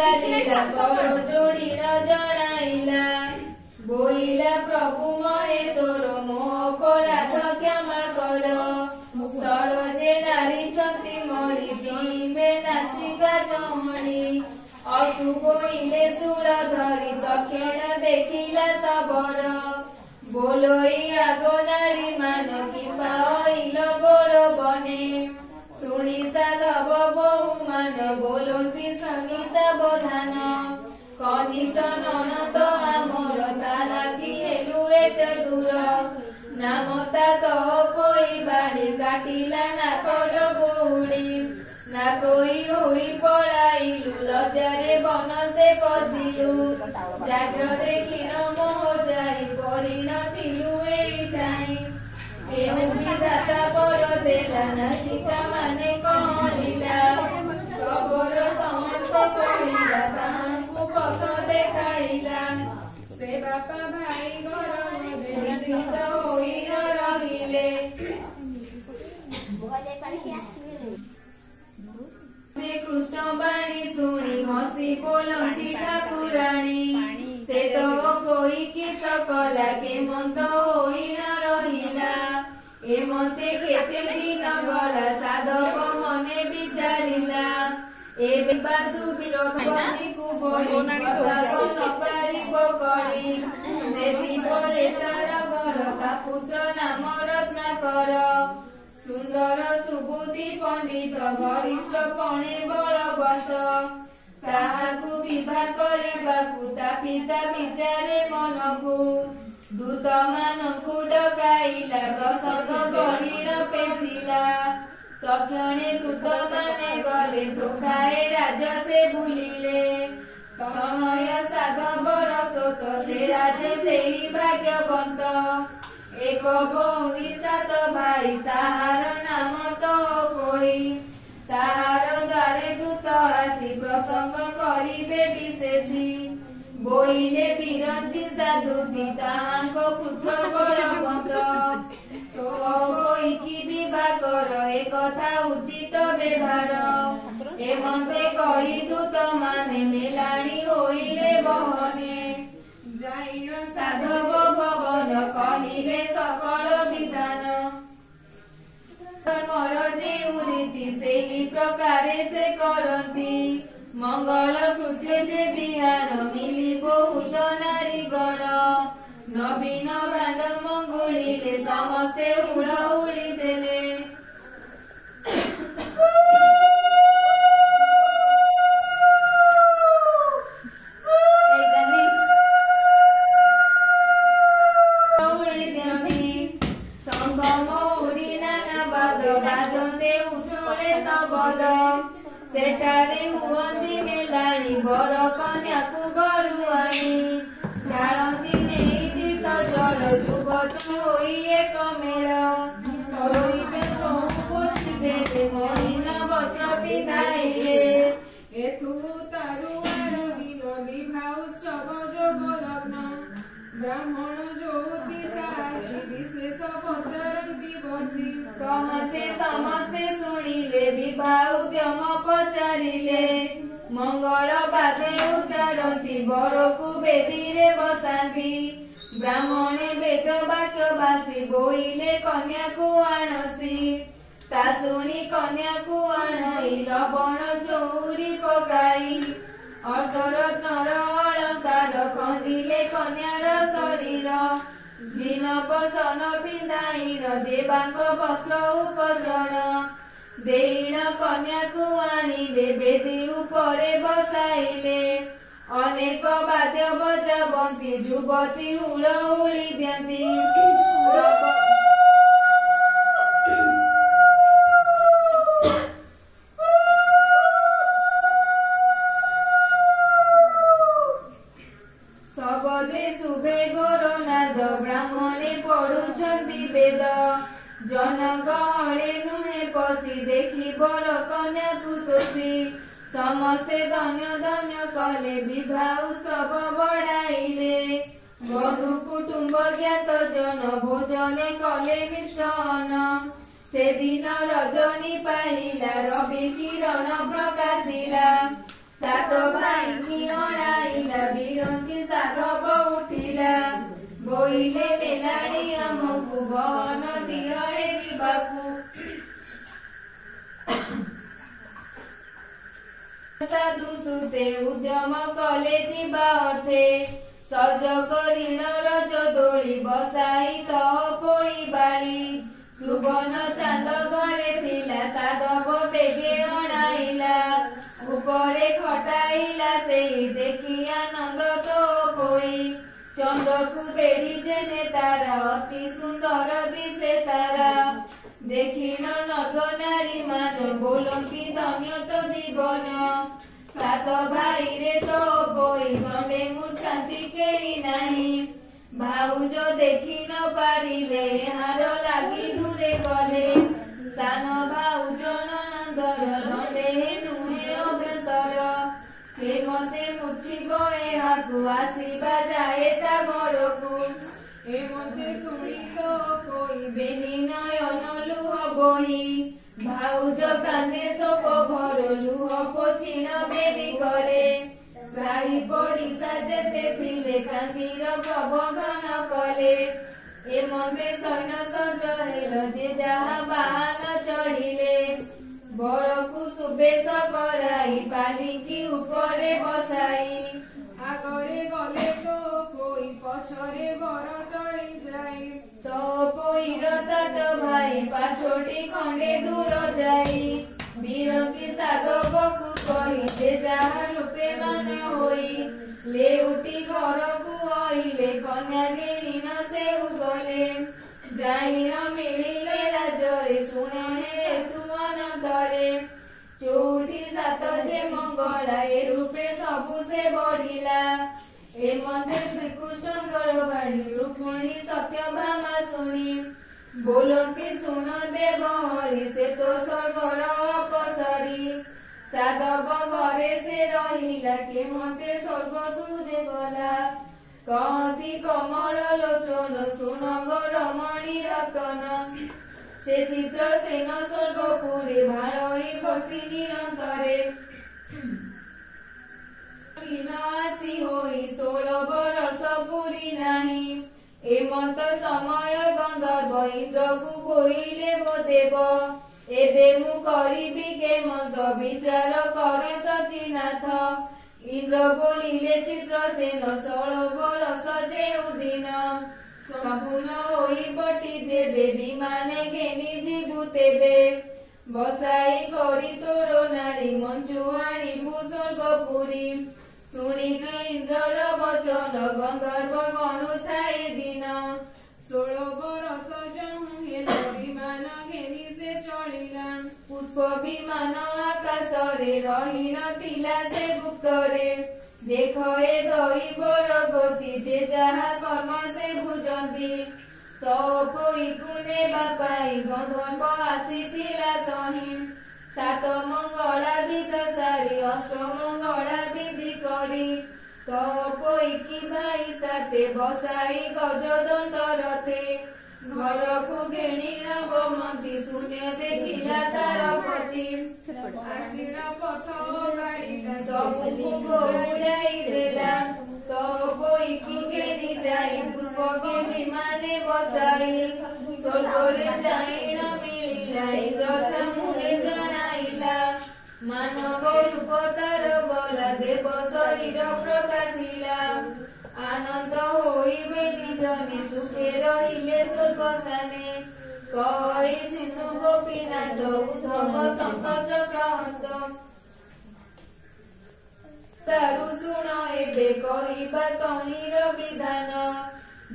ଚାଲିଲା କର ଯୋଡ଼ି ନ ଜଣାଇଲା ବୋଇଲା ପ୍ରଭୁ ମହେଶ୍ୱର ମୋ ଅପରାଧ କ୍ଷମା କର ସଡ଼ଜେ ନାରିଛନ୍ତି ମରି ଯିବେ ନାସିକା ଚମଣି ଅସୁ ବୋଇଲେ ଶୂଳ ଧରି ତକ୍ଷଣ ଦେଖିଲା ଶବର ବୋଲୋଇ ଆଗ ନାରୀ ମାନ କିମ୍ବା ହଇଲ ଗୋର ବନେ ଶୁଣି ସାଧବ ବହୁ ମାନ ବୋଲନ୍ତି ଶନି ସାବଧାନ କନିଷ୍ଠ ନଣନ୍ଦ ଆମର ତାଲାକି ହେଲୁ ଏତେ ଦୂର ନାମ ତା ତପୋଇ ବାଡ଼ି କାଟିଲା ନାକର ବଉଳି ନାକୋଇ ହୋଇ ପଳାଇଲୁ ଲଜାରେ ବନ ସେ ପଶିଲୁ ଜାଗ୍ରରେ କ୍ଷୀଣ ମୋହ ଯାଇ ପଡ଼ି ନଥିଲୁ ଏଇଠାଇଁ ଏଣୁ ବିଧାତା ପର ଦେଲା ନାସିକା ମାନେ କହଳିଲା ଶବର ସମସ୍ତ କହିଲା ତାହାଙ୍କୁ ପଥ ଦେଖାଇଲା ସେ ବାପା ଭାଇ ଘର ନିଶ୍ଚିନ୍ତ ହୋଇ ନ ରହିଲେ କୃଷ୍ଣ ବାଣୀ ଶୁଣି ହସି ବୋଲନ୍ତି ଠାକୁରାଣୀ ସେ ତ କହିକି ସକଲା କେମନ୍ତ ହୋଇ ନ ରହିଲା ଏମତେ କେତେ ଦିନ ଗଲା ସାଧବ ମନେ ବିଚାରିଲା ଏବେ ବାସୁବୀର ଭଗବତୀକୁ ବଳି ପ୍ରତାପ ନ ପାରିବ କରି ସେଥିପରେ ତାର ଘର ତା ପୁତ୍ର ନାମ ରତ୍ନାକର ସୁନ୍ଦର ସୁବୁଦ୍ଧି ପଣ୍ଡିତ ଗରିଷ୍ଠ ପଣେ ବଳବନ୍ତ ତାହାକୁ ବିବାହ କରିବାକୁ ତା ପିତା ବିଚାରେ ମନକୁ ଦୂତ ମାନଙ୍କୁ ଡକାଇଲା ପ୍ରସଙ୍ଗ ବଳିଣ ପେଶିଲା ତକ୍ଷଣେ ଦୂତ ମାନେ ଗଲେ ଧୋକାଏ ରାଜ ସେ ବୁଲିଲେ ସମୟ ସାଧବର ସୋତ ସେ ରାଜ ସେଇ ଭାଗ୍ୟବନ୍ତ ଏକ ଭଉଣୀ ସାତ ଭାଇ ତାହାର ନାମ ତପୋଇ ତାହାର ଦ୍ୱାରେ ଦୂତ ଆସି ପ୍ରସଙ୍ଗ କରିବେ ବିଶେଷୀ ବୋଇଲେ ବିରଞ୍ଚି ସାଧୁତି ତାହାଙ୍କ ପୁତ୍ର ବଳବନ୍ତ ତପୋଇକି ବିବାହ କର ଏକଥା ଉଚିତ ବ୍ୟବହାର ଏମତେ କହି ଦୂତ ମାନେ ମେଲାଣି ହୋଇଲେ ବହନେ ଯାଇନ ସାଧବ ଭବନ କହିଲେ ସକଳ ବିଧାନ ମୋର ଯେଉଁ ରୀତି ସେହି ପ୍ରକାରେ ସେ କରନ୍ତି ମଙ୍ଗଳ କୃତ୍ୟ ଯେ ବିହାର ମିଲି ବହୁତ ନାରୀ ଗଣ ନବୀନ ବାଣ୍ଡ ମଙ୍ଗୁଳିଲେ ସମସ୍ତେ ହୁଳହୁଳି ଦେଲେ ସେଠାରେ ହୁଅନ୍ତି ମେଲାଣି ବର କନ୍ୟାକୁ ଘରୁ ଆଣି ଜାଣନ୍ତି ନେଇ ତୀର୍ଥ ଜଳ ଯୁବତୀ ହୋଇ ଏକ ମେଳ ପୋଷିବେ ମଳିନ ବସ୍ତ୍ର ପିନ୍ଧାଇଲେ ଏଥୁ ତାରୁଆର ଦିନ ବିବାହ ଉତ୍ସବ ଯୋଗ ଲଗ୍ନ ବ୍ରାହ୍ମଣ ଜ୍ୟୋତିଷା ଆସି ବିଶେଷ ପଚାରନ୍ତି ବସି କହତେ ସମସ୍ତେ ଶୁଣିଲେ ବିବାହ ଉଦ୍ୟମ ପଚାରିଲେ ମଙ୍ଗଳ ବାଦେ ଉଚ୍ଚାରନ୍ତି ବରକୁ ବେଦୀରେ ବସାନ୍ତି ବ୍ରାହ୍ମଣେ ବେଦ ବାକ୍ୟ ଭାଷି ବୋଇଲେ କନ୍ୟାକୁ ଆଣସି ତା ଶୁଣି କନ୍ୟାକୁ ଆଣଇ ଲବଣ ଚଉରି ପକାଇ ଅଷ୍ଟରତ୍ନର ଅଳଙ୍କାର ଖଞ୍ଜିଲେ କନ୍ୟାର ଶରୀର ଝିନ ବସନ ପିନ୍ଧାଇଣ ଦେବାଙ୍କ ବସ୍ତ୍ର ଉପଜଣ ଦେଇଣ କନ୍ୟାକୁ ଆଣିଲେ ବେଦୀ ଉପରେ ବସାଇଲେ ଅନେକ ବାଦ୍ୟ ବଜାବନ୍ତି ଯୁବତୀ ହୁଳହୁଳି ଦିଅନ୍ତି ସବଦେ ଶୁଭେ ଘୋରନାଦ ବ୍ରାହ୍ମଣେ ପଢୁଛନ୍ତି ବେଦ ଜନଗହଳେ ନୁହେଁ ପଶି ଦେଖି ବର କନ୍ୟାକୁ ତୋଷି ସମସ୍ତେ ଧନ୍ୟ ଧନ୍ୟ କଲେ ବିବାହ ଉତ୍ସବ ବଢାଇଲେ ବନ୍ଧୁ କୁଟୁମ୍ବ ଜ୍ଞାତ ଜନ ଭୋଜନେ କଲେ ମିଷ୍ଟାନ୍ନ ସେଦିନ ରଜନୀ ପାହିଲା ରବି କିରଣ ପ୍ରକାଶିଲା सात भाई की अणाइला बिरंची साधव उठिला बोइले मेलाणी आमकु बहन दिए जीवाकू साधु सुते उद्यम कले जीवा अर्थे सज करिण रज दोली बसाई तो पोई बाड़ी सुबन चांद घरे थिला साधव बेगे अणाइला उपरे खटाइला से देखी आनंद तो पोई चंद्र को बेढ़ी जेने तारा अति सुंदर दिसे तारा देखिन नग नारी मान बोलती धन्य तो जीवन सात भाई रे तो बोई गंडे मुछाती केही नाही भाउज देखी न पारिले हार लागी दूरे गले सान भाउज ननंदर गंडे नुहे अभ्यंतर हेमते मूर्छिब एहाकू आसिबा जाए ता घरकू हेमते शुणी तो कोई बेनी नयन लुह बोही भाउज कांदे शोक भर लुह पोछिण बेदी करे साही पड़िशा जेते थिले कांदीर प्रबंधन कले हेमते सैन्य सज हेल जे जहा बाहन चढ़िले बरकू सुबेश कराई पालिकी उपरे बसाई आगरे गले तो कोई पछरे बर चढ़ी जाई तो कोई सात भाई पाछोटी खंडे दूर जाई बिरंची साधवकू कही जे जहा रूपे मान होई ले उठी घरकू आइले कन्या घेरिन से गले जाइन मिलिले राजरे शुण हे तू अनंतरे चौठी सात जे मंगला ए रूपे सबु से बढ़िला ए मध्य श्रीकृष्णकर बाणी रुक्मिणी सत्यभामा शुणी बोलती शुण देव हरि से तो स्वर्गर अपसरी साधव घरे से रहिला के मते स्वर्ग दूधे गला कहती कमल लोचन शुण रमणी रतन से चित्र सेन स्वर्गपुरे भारई बसी निरंतरे आसी होई 16 बरस पुरी नाही एमत समय गंधर्व इंद्र को बोइले वो देव एबे मु करिबी के मत विचार कर सचिनाथ इंद्र बोलिले चित्र सेन 16 बरस जेउ दिन संपूर्ण होई बटी जेबे विमाने घेनी जीवु तेबे बसाई करी तोर नारी मंचु आणी स्वर्गपुरी शुणिके इंद्रर वचन गंधर्व गणु थाए दिन 16 बरस जहु हेला विमान घेनी से चलिला पुष्प विमान आकाश रे रही नथिला से गुप्तरे देख ए दैवर गति जे जहा कर्म से बुझंती तो पोई कुने बापाई गंधर्व आसीथिला तही सात मंगला विध सारी अष्ट मंगला विधि करी तो पोई की भाई साथे बसाई गजदंत रथे घर को घेणी नगमती शून्य देखिला तार पति आसीन पथ गाड़िला सबको गौराई देला तो पोई की घेणी जाई पुष्प के विमाने बसाई स्वर्गरे जाई न मिलिला इंद्र छामुने जनाइला मानव रूप तार गला देव शरीर प्रकाशिला आनंद होइबे निजने सुखे रहिले स्वर्ग स्थाने कहि शिशु गोपीनाथ उद्धव शंख चक्र हस्त तारु शुण एबे कहिबा तहिर विधान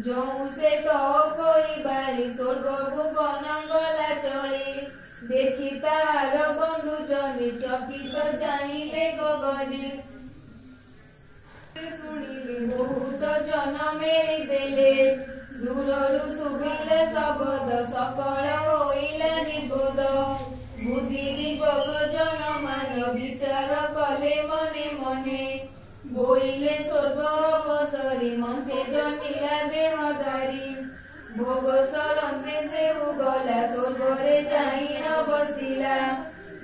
जो से तो कोई बाली स्वर्ग भुवन गला चली देखी तार बंधु जनी चकित जाइले गगने शुणिले बहुत जन मेरी देले दूररु शुभिले शब्द सकल होइला निबोध बुद्धि दिपक जन मान विचार कले मने मने बोइले स्वर्ग अवसरी मंचे जनिला देह धरी भोग सरंते से गला स्वर्गरे जाई न बसिला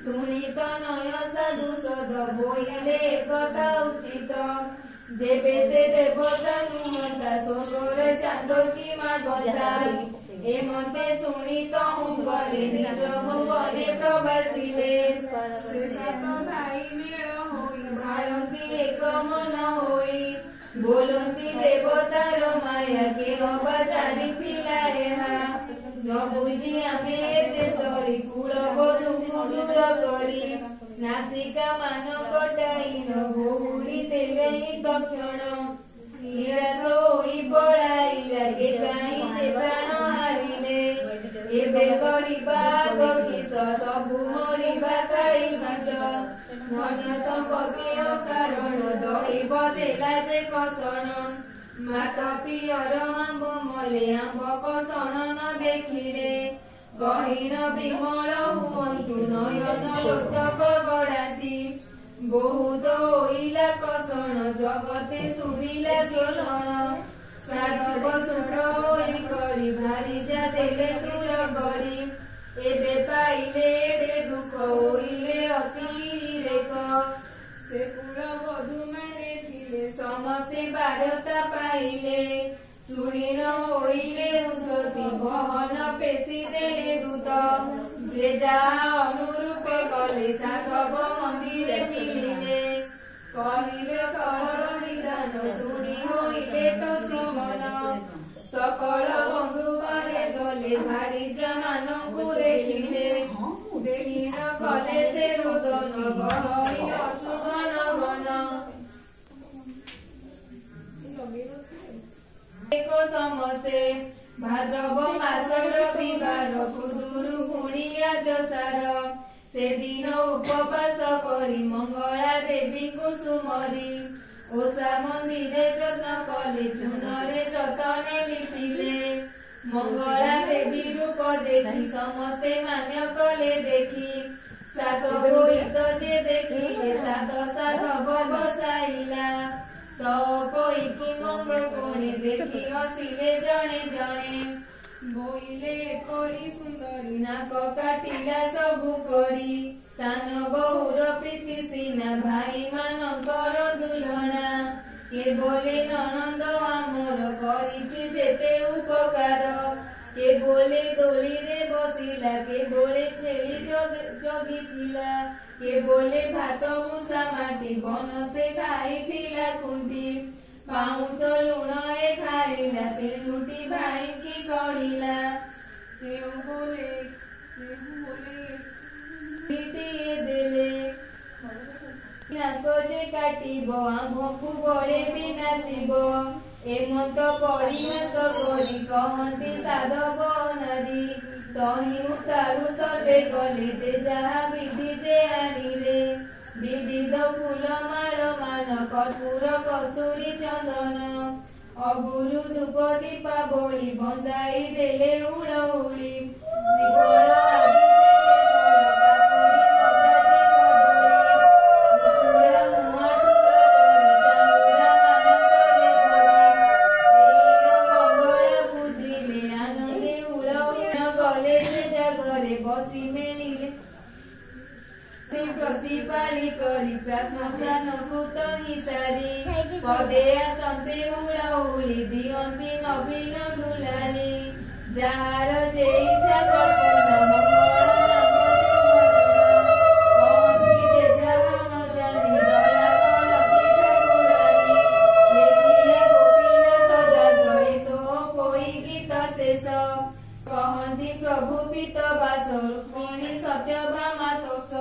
ଶୁଣି ତନୟ ସାଧୁ ସଦ ବୋଇଲେ କଥା ଉଚିତ ଯେବେ ସେ ଦେବତା ନୁହଁତା ସ୍ୱର୍ଗରେ ଚାନ୍ଦ କି ମାଗନ୍ତା ଏ ମତେ ଶୁଣି ତହୁଁ ଗଲେ ନିଜ ଭୁବନେ ପ୍ରବାସିଲେ ସେ ସାତ ଭାଇ ମେଳ ହୋଇ ଭାଳନ୍ତି ଏକ ମନ ହୋଇ ବୋଲନ୍ତି ଦେବତାର ମାୟା କେ ଅବା ଜାଣିଥିଲା ଏହା ନ ବୁଝି ଆମେ ଏତେ ସରି କୁଳ ବଧୂକୁ ଦୂର କରି ନାସିକା ମାନ କଟାଇ ନ ଭଉଡ଼ି ଦେଲେ ହିଁ ତକ୍ଷଣ ନିରାଶ ହୋଇ ପଳାଇଲା କେ କାହିଁ ସେ ପ୍ରାଣ ହାରିଲେ ଏବେ କରିବା ଆଗ କିସ ସବୁ ମରିବା ଖାଇ ବିଷ ଧନ ସମ୍ପତ୍ତି ଅକାରଣ ଦଇବ ଦେଲା ଯେ କଷଣ ମାତ ପିଅର ଆମ୍ବ ମଲେ ଆମ୍ବ କଷଣ ନ ଦେଖିଲେ କହିନ ବିମଳ ହୁଅନ୍ତୁ ନୟନ ଲୋଚକ ଗଡ଼ାନ୍ତି ବହୁତ ହୋଇଲା କଷଣ ଜଗତେ ଶୁଭିଲା ଶୋଷଣ ସାଧବ ଶୁଭ୍ର ହୋଇ କରି ଭାରି ଯା ଦେଲେ ଦୂର କରି ଏବେ ପାଇଲେ ଏଡ଼େ ଦୁଃଖ ହୋଇଲେ ଅତି ରେକ ସେ କୁଳ ବଧୂମାନେ ଥିଲେ ସମସ୍ତେ ବାରତା ପାଇଲେ ଶୁଣିନ ହୋଇଲେ ଉଷତି ବହନ ପେଶି ଦେଲେ ଦୂତ ଯେ ଯାହା ଅନୁରୂପ କଲେ ସାଧବ ମନ୍ଦିରେ ମିଳିଲେ କହିଲେ ସରଳ ବିଧାନ ଶୁଣି ହୋଇଲେ ତ ସିମନ ସକଳ ବନ୍ଧୁ ଘରେ ଗଲେ ଭାରିଜା ମାନଙ୍କୁ ଦେଖିଲେ ଦେଖିନ କଲେ ସେ ରୋଦନ ବହଇ ଅସୁଘନ ଘନ ଏକ ସମସ୍ତେ ଭାଦ୍ରବ ମାସ ରବିବାର ଖୁଦୁରୁକୁଣିଆ ଦଶାର ସେଦିନ ଉପବାସ କରି ମଙ୍ଗଳା ଦେବୀଙ୍କୁ ସୁମରି ଓଷା ମନ୍ଦିରେ ଯତ୍ନ କଲେ ଚୂନରେ ଯତନେ ଲିପିଲେ ମଙ୍ଗଳା ଦେବୀ ରୂପ ଦେଖି ସମସ୍ତେ ମାନ୍ୟ କଲେ ଦେଖି ସାତ ବୋଇତ ଯେ ଦେଖିଲେ ସାତ ସାଧବ ବସାଇଲା ତପଇକି ମଙ୍ଗ କୋଣେ ଦେଖି ହସିଲେ ଜଣେ ଜଣେ ବୋଇଲେ ଏପରି ସୁନ୍ଦରୀ ନାକ କାଟିଲା ସବୁ କରି ସାନ ବହୁର ପ୍ରୀତି ସିନା ଭାଇ ମାନଙ୍କର ଦୁଲଣା କେ ବୋଲେ ନଣନ୍ଦ ଆମର କରିଛି ଯେତେ ଉପକାର କେ ବୋଲେ ଦୋଳିରେ ବସିଲା କେ ବୋଲେ ଛେଳି ଜଗିଥିଲା କେ ବୋଲେ ଭାତ ମୂଷା ମାଟି ବନ ସେ ଖାଇଥିଲା ଖୁଣ୍ଟି ପାଉଁଶ ଲୁଣ ଏ ଖାଇଲା ତେଣୁଟି ଭାଇକି କହିଲା କେଉଁ ବୋଲେ ଟିଏ ଦେଲେ ନାକ ଯେ କାଟିବ ଆମ୍ଭକୁ ବଳେ ବି ନାସିବ ଏମନ୍ତ ପରିହାସ କରି କହନ୍ତି ସାଧବ ନାରୀ ତହିଁ ଉତାରୁ ସଟେ କଲେ ଯେ ଯାହା ବିଧି ଯେ ଆଣିଲେ ବିବିଧ ଫୁଲ ମାଳ ମାନ କର୍ପୂର କସ୍ତୁରୀ ଚନ୍ଦନ ଅଗୁରୁ ଧୂପ ଦୀପାବଳି ବନ୍ଦାଇ ଦେଲେ ହୁଳହୁଳି ଶ୍ରୀଫଳ ଆଦି ଯେ କେବଳ କାକୁଡ଼ି ମକା ଯେ କଦଳୀ କୁକୁଡ଼ା ମୁଆଁ ଠୁଳ କରି ଚାଙ୍ଗୁଡ଼ା ମାନଙ୍କରେ ଭରି ଏଇର ମଙ୍ଗଳା ପୂଜିଲେ ଆନନ୍ଦେ ହୁଳହୁଳ ଗଲେ ଯେ ଜାଗରେ ବସି ମେଳିଲେ ପ୍ରତିପାଳି କରି ପ୍ରାତ୍ମସ୍ଥାନକୁ ତହିଁ ସାରି ପଦେ ଆସନ୍ତେ ହୁଳହୁଳି ଦିଅନ୍ତି ନବୀନ ଦୁଲାଳି ଯାହାର ଯେ ଇଚ୍ଛା କଳ୍ପନା ମଙ୍ଗଳ ନାମ ସିଂହରଣ କହନ୍ତି ଯେ ଯାହା ନ ଜାଣି ଦୟା କରନ୍ତି ଠାକୁରାଣୀ ଲେଖିଲେ ଗୋପୀନାଥ ଦାସ ଏ ତ ପୋଇ ଗୀତ ଶେଷ କହନ୍ତି ପ୍ରଭୁ ପିତ ବାସ ରୁକ୍ମିଣୀ ସତ୍ୟଭାମା ତୋଷ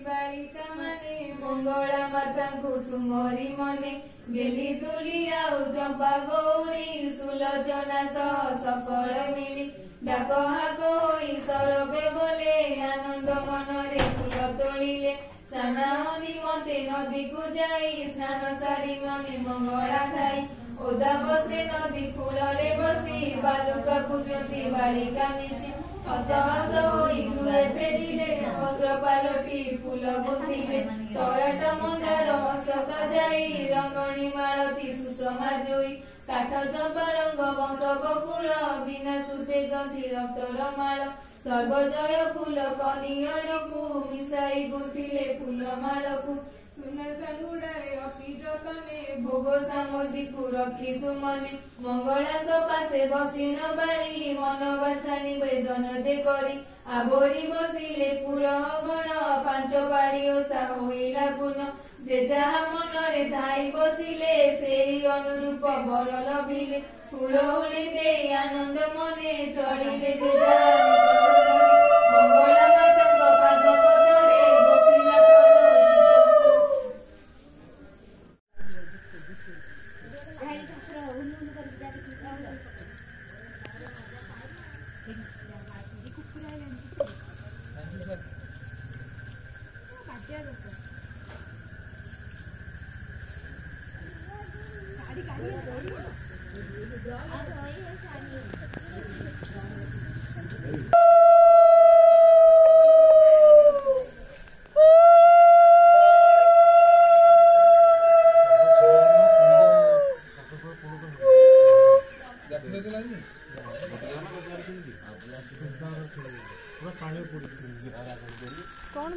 ବାଳିକା ମାନେ ମଙ୍ଗଳା ମାତାଙ୍କୁ ସୁମରି ମନେ ଗେଲି ତୁଲି ଆଉ ଚମ୍ପା ଗୌରୀ ସୁଲୋଚନା ସହ ସକଳ ମିଳି ଡାକ ହାକ ହୋଇ ସରବେ ଗଲେ ଆନନ୍ଦ ମନରେ ଫୁଲ ତୋଳିଲେ ସ୍ନାନ ନିମନ୍ତେ ନଦୀକୁ ଯାଇ ସ୍ନାନ ସାରି ମନେ ମଙ୍ଗଳା ଖାଇ ଓଦା ବସେ ନଦୀ କୂଳରେ ବସି ବାଲୁକା ପୂଜନ୍ତି ବାଳିକା ମିଶି ହସ ହସ ହୋଇ ଗୃହେ ଫେରିଲେ ବସ୍ତ୍ର ପାଲଟି ଫୁଲ ଗୁନ୍ଥିଲେ ତରାଟ ମନ୍ଦାର ହସ୍ତକ ଯାଇ ରଙ୍ଗଣୀ ମାଳତୀ ସୁଷମା ଜୋଇ କାଠ ଚମ୍ପା ରଙ୍ଗ ବଂଶ ବକୁଳ ବିନା ସୁତେ ଗ୍ରନ୍ଥି ରକ୍ତର ମାଳ सर्वजय फूल कनियर को मिसाई गुथिले फूल माल को सुना चांदुड़ाए अति जतने भोग सामग्री को रखी सुमने मंगलांग पासे बसी न बारी मन बाछानी वेदन जे करी आबोरी बसिले पुरह गण पांच पाड़ी ओषा होइला पूर्ण जे जहा मनरे धाई बसिले सेही अनुरूप बर लभिले हुलहुली देई आनंद मने चलिले जे जहा मंगला मातंग पाद पदरे गोपीनाथ कौन